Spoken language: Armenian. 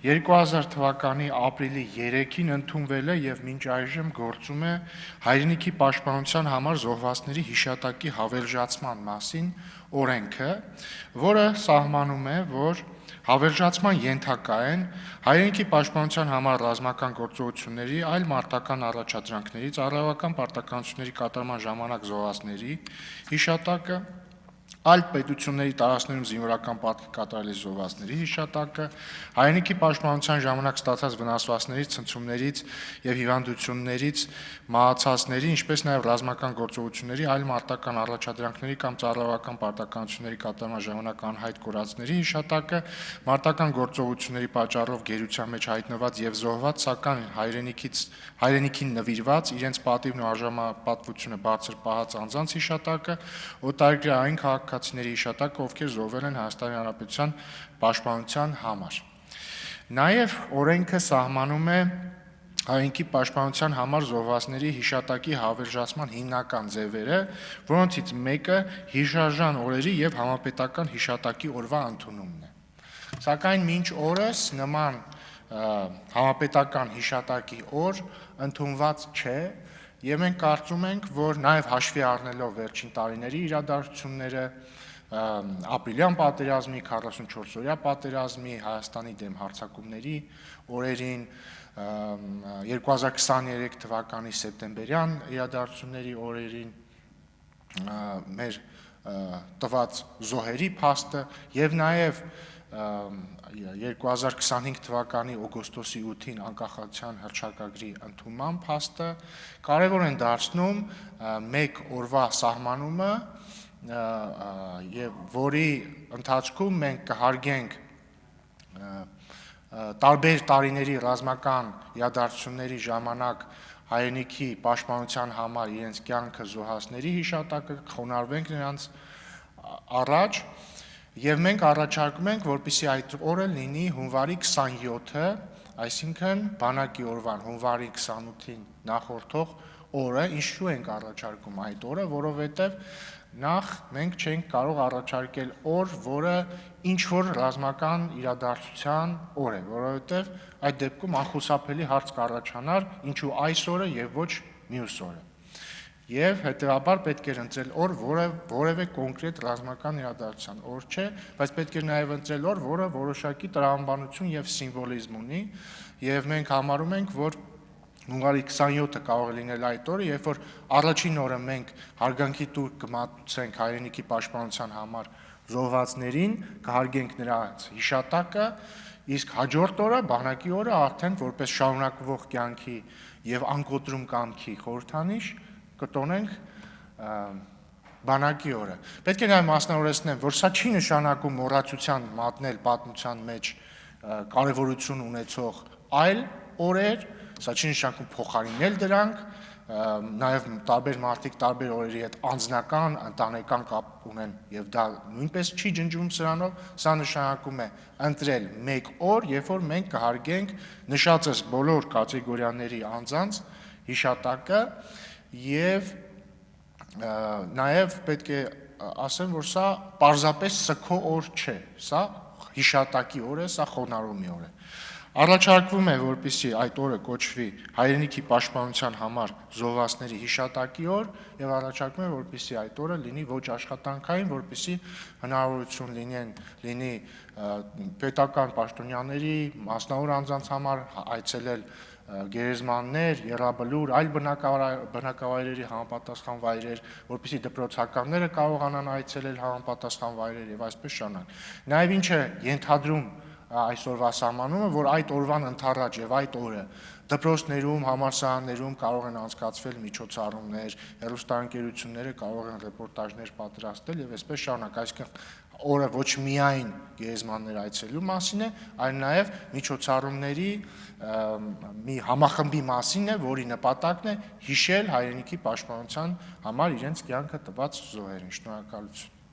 2000 թվականի ապրիլի 3-ին ընդունվել է եւ մինչ այժմ գործում է հայրենիքի պաշտպանության համար զոհվածների հիշատակի հավերժացման մասին օրենքը, որը սահմանում է, որ հավերժացման ենթակա են հայրենիքի պաշտպանության համար ռազմական գործողությունների, այլ մարտական առաջադրանքների, ծառայողական պարտականությունների կատարման ժամանակ զոհվածների հիշատակը, այլ պետությունների տարածքներում զինվորական պարտք կատարելի զոհվածների հիշատակը, հայրենիքի պաշտպանության ժամանակ ստացած վնասվածքներից, ցնցումներից եւ հիվանդություններից մահացածների, ինչպես նաեւ ռազմական գործողությունների, այլ մարտական առաջադրանքների կամ ծառայողական պարտականությունների կատարման ժամանակ անհայտ կորածների հիշատակը, մարտական գործողությունների պատճառով գերության մեջ հայտնված եւ զոհված, սակայն հայրենիքին նվիրված, իրենց պատիվն ու արժանապատվությունը բարձր պահած անձանց հիշատակը, օտարերկրյա քաղաքացիների հիշատակը, ովքեր զոհվել են Հայաստանի Հանրապետության պաշտպանության համար։ Նաև օրենքը սահմանում է հայրենիքի պաշտպանության համար զոհվածների հիշատակի հավերժացման հիմնական ձևերը, որոնցից մեկը հիշարժան օրերի եւ համապետական հիշատակի օրվա ընդունումն է։ Սակայն մինչ օրս նման համապետական հիշատակի օր ընդունված չէ, եւ մենք կարծում ենք, որ նաեւ հաշվի առնելով վերջին տարիների իրադարձությունները, ապրիլյան պատերազմի, 44-օրյա պատերազմի, Հայաստանի դեմ հարձակումների օրերին, 2023 թվականի սեպտեմբերյան իրադարձությունների օրերին, մեր տված զոհերի փաստը եւ նաեւ 2025 թվականի օգոստոսի 8-ին անկախության հռչակագրի ընդունման փաստը կարևոր են դարձնում մեկ օրվա սահմանումը եւ որի ընթացքում մենք կհարգենք տարբեր տարիների ռազմական իրադարձությունների ժամանակ հայրենիքի պաշտպանության համար իրենց կյանքը զոհածների հիշատակը, կխոնարհվենք նրանց առաջ եւ մենք առաջարկում ենք, որպեսզի այդ օրը լինի հունվարի 27-ը, այսինքն բանակի օրվան հունվարի 28-ին նախորդող օրը, ինչու ենք առաջարկում այդ օրը, որովհետեւ նախ մենք չենք կարող առաջարկել օր, որը ինչ որ ռազմական իրադարձության օր է, որովհետեւ այդ դեպքում անխուսափելի հարց կառաջանար, ինչու այս օրը եւ ոչ մյուս օրը։ Եվ հետեւաբար պետք է ընտրել օր, որը որևէ կոնկրետ ռազմական իրադարձության օր չէ, բայց պետք է նաեւ ընտրել օր, որը որոշակի տրամաբանություն եւ սիմվոլիզմ ունի, եւ մենք համարում ենք, որ հունվարի 27-ը կարող է լինել այդ օրը, երբ որ առաջին օրը մենք հարգանքի տույր կմատուցենք հայրենիքի պաշտպանության համար զոհվածներին, կհարգենք նրանց հիշատակը, իսկ հաջորդ օրը, բանակի օրը արդեն որպես շարունակվող կյանքի եւ անկոտրում կամքի խորհրդանիշ կտոնենք բանակի օրը։ Պետք է նաև մասնավորեցնեմ, որ սա չի նշանակում մոռացության մատնել պատմության մեջ կարևորություն ունեցող այլ օրեր, սա չի նշանակում փոխարինել դրանք, նաև տարբեր մարդիկ տարբեր օրերի հետ անձնական, ընտանեկան կապ ունեն եւ դա նույնպես չի ջնջում սրանով, սա նշանակում է ընտրել մեկ օր, երբ որ մենք կհարգենք նշածս բոլոր կատեգորիաների անձանց հիշատակը եւ նաեւ պետք է ասեմ, որ սա պարզապես սգո օր չէ, սա հիշատակի օր է, սա խոնարհումի օր է։ Առաջարկվում է, որպեսզի այդ օրը կոչվի հայրենիքի պաշտպանության համար զոհվածների հիշատակի օր եւ առաջարկում է, որպեսզի այդ օրը լինի ոչ աշխատանքային, որպեսզի հնարավորություն լինի պետական պաշտոնյաների, մասնավոր անձանց համար այցելել գերեզմաններ, եռաբլուր, այլ բնակավայրերի համապատասխան վայրեր, որպեսզի դպրոցականները կարողանան այցելել համապատասխան վայրեր եւ այսպես շարունակ։ Նաեւ ինչ է ենթադրում այսօրվա սահմանումը, որ այդ օրվան ընթառաջ եւ այդ օրը դպրոցներում, համալսարաններում կարող են անցկացվել միջոցառումներ, հեռուստաընկերությունները կարող են ռեպորտաժներ պատրաստել եւ այսպես շարունակ, այսինքն օրը ոչ միայն գերեզմաններ այցելելու մասին է, այլ նաեւ միջոցառումների մի համախմբի մասին է, որի նպատակն է հիշել հայրենիքի պաշտպանության համար իրենց կյանքը տված զոհերին։ Շնորհակալություն։